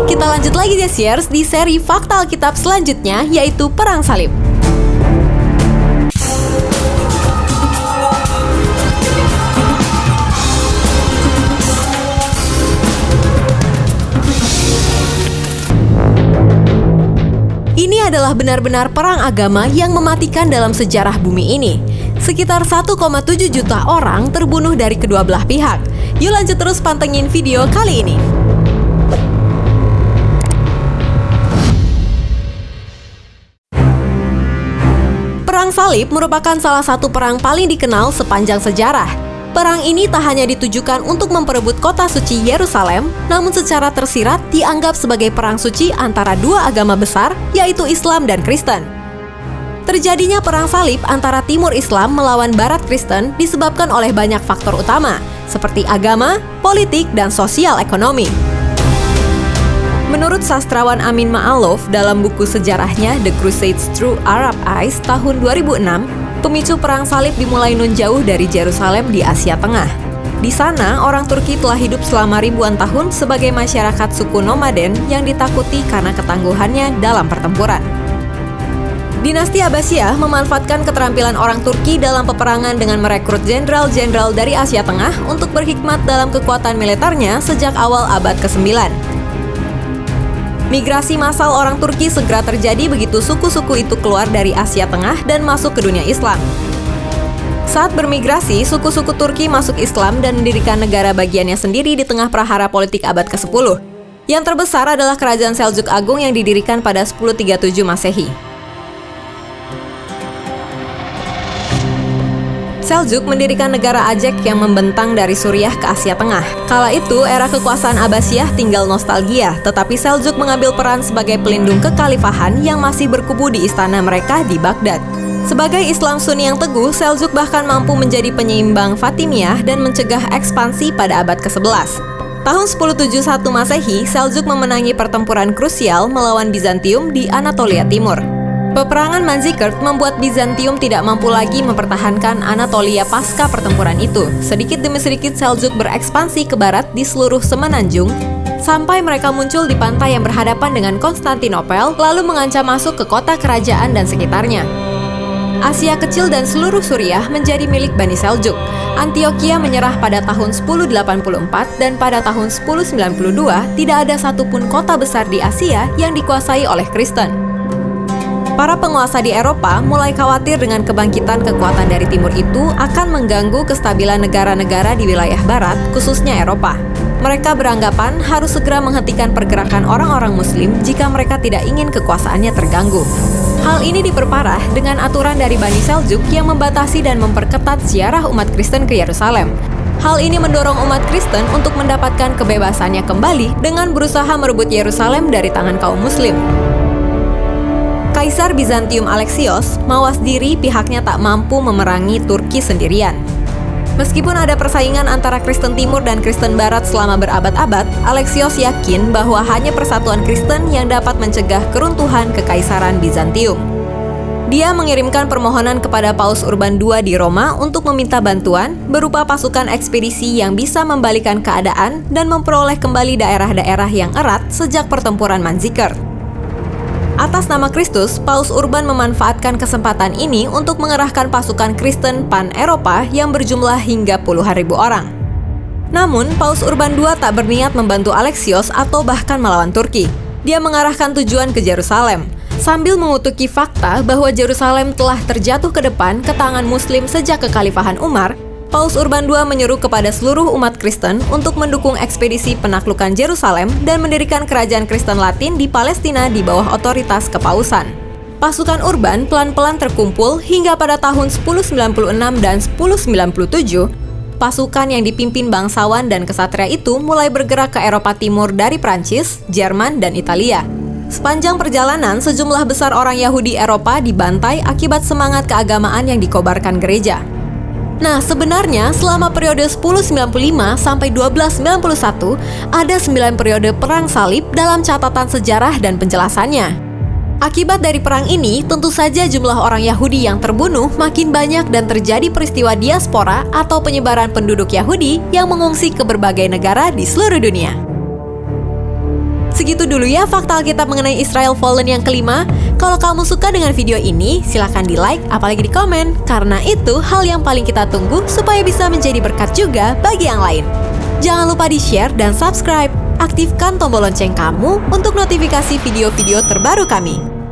Kita lanjut lagi Jesiers di seri Fakta Alkitab selanjutnya, yaitu Perang Salib. Ini adalah benar-benar perang agama yang mematikan dalam sejarah bumi ini. Sekitar 1,7 juta orang terbunuh dari kedua belah pihak. Yuk lanjut terus pantengin video kali ini. Perang Salib merupakan salah satu perang paling dikenal sepanjang sejarah. Perang ini tak hanya ditujukan untuk memperebut kota suci Yerusalem, namun secara tersirat dianggap sebagai perang suci antara dua agama besar, yaitu Islam dan Kristen. Terjadinya perang salib antara Timur Islam melawan Barat Kristen disebabkan oleh banyak faktor utama, seperti agama, politik, dan sosial ekonomi. Menurut sastrawan Amin Ma'alov dalam buku sejarahnya The Crusades Through Arab Eyes tahun 2006, pemicu perang salib dimulai nun jauh dari Yerusalem di Asia Tengah. Di sana, orang Turki telah hidup selama ribuan tahun sebagai masyarakat suku nomaden yang ditakuti karena ketangguhannya dalam pertempuran. Dinasti Abbasiyah memanfaatkan keterampilan orang Turki dalam peperangan dengan merekrut jenderal-jenderal dari Asia Tengah untuk berkhidmat dalam kekuatan militernya sejak awal abad ke-9. Migrasi massal orang Turki segera terjadi begitu suku-suku itu keluar dari Asia Tengah dan masuk ke dunia Islam. Saat bermigrasi, suku-suku Turki masuk Islam dan mendirikan negara bagiannya sendiri di tengah prahara politik abad ke-10. Yang terbesar adalah Kerajaan Seljuk Agung yang didirikan pada 1037 Masehi. Seljuk mendirikan negara Aceh yang membentang dari Suriah ke Asia Tengah. Kala itu, era kekuasaan Abbasiyah tinggal nostalgia, tetapi Seljuk mengambil peran sebagai pelindung kekhalifahan yang masih berkubu di istana mereka di Baghdad. Sebagai Islam Sunni yang teguh, Seljuk bahkan mampu menjadi penyeimbang Fatimiyah dan mencegah ekspansi pada abad ke-11. Tahun 1071 Masehi, Seljuk memenangi pertempuran krusial melawan Bizantium di Anatolia Timur. Peperangan Manzikert membuat Bizantium tidak mampu lagi mempertahankan Anatolia pasca pertempuran itu. Sedikit demi sedikit Seljuk berekspansi ke barat di seluruh semenanjung, sampai mereka muncul di pantai yang berhadapan dengan Konstantinopel, lalu mengancam masuk ke kota kerajaan dan sekitarnya. Asia Kecil dan seluruh Suriah menjadi milik Bani Seljuk. Antioquia menyerah pada tahun 1084 dan pada tahun 1092 tidak ada satupun kota besar di Asia yang dikuasai oleh Kristen. Para penguasa di Eropa mulai khawatir dengan kebangkitan kekuatan dari timur itu akan mengganggu kestabilan negara-negara di wilayah barat, khususnya Eropa. Mereka beranggapan harus segera menghentikan pergerakan orang-orang Muslim jika mereka tidak ingin kekuasaannya terganggu. Hal ini diperparah dengan aturan dari Bani Seljuk yang membatasi dan memperketat ziarah umat Kristen ke Yerusalem. Hal ini mendorong umat Kristen untuk mendapatkan kebebasannya kembali dengan berusaha merebut Yerusalem dari tangan kaum Muslim. Kaisar Bizantium Alexios mawas diri pihaknya tak mampu memerangi Turki sendirian. Meskipun ada persaingan antara Kristen Timur dan Kristen Barat selama berabad-abad, Alexios yakin bahwa hanya persatuan Kristen yang dapat mencegah keruntuhan Kekaisaran Bizantium. Dia mengirimkan permohonan kepada Paus Urban II di Roma untuk meminta bantuan berupa pasukan ekspedisi yang bisa membalikan keadaan dan memperoleh kembali daerah-daerah yang erat sejak pertempuran Manzikert. Atas nama Kristus, Paus Urban memanfaatkan kesempatan ini untuk mengerahkan pasukan Kristen pan-Eropa yang berjumlah hingga puluhan ribu orang. Namun, Paus Urban II tak berniat membantu Alexios atau bahkan melawan Turki. Dia mengarahkan tujuan ke Yerusalem, sambil mengutuki fakta bahwa Yerusalem telah terjatuh ke depan ke tangan Muslim sejak kekhalifahan Umar. Paus Urban II menyeru kepada seluruh umat Kristen untuk mendukung ekspedisi penaklukan Yerusalem dan mendirikan kerajaan Kristen Latin di Palestina di bawah otoritas kepausan. Pasukan Urban pelan-pelan terkumpul hingga pada tahun 1096 dan 1097, pasukan yang dipimpin bangsawan dan kesatria itu mulai bergerak ke Eropa Timur dari Prancis, Jerman, dan Italia. Sepanjang perjalanan, sejumlah besar orang Yahudi Eropa dibantai akibat semangat keagamaan yang dikobarkan gereja. Nah, sebenarnya selama periode 1095 sampai 1291 ada 9 periode perang salib dalam catatan sejarah dan penjelasannya. Akibat dari perang ini, tentu saja jumlah orang Yahudi yang terbunuh makin banyak dan terjadi peristiwa diaspora atau penyebaran penduduk Yahudi yang mengungsi ke berbagai negara di seluruh dunia. segitu dulu ya fakta Alkitab mengenai Israel Fallen yang kelima. Kalau kamu suka dengan video ini, silahkan di like, apalagi di komen. Karena itu hal yang paling kita tunggu supaya bisa menjadi berkat juga bagi yang lain. Jangan lupa di-share dan subscribe. Aktifkan tombol lonceng kamu untuk notifikasi video-video terbaru kami.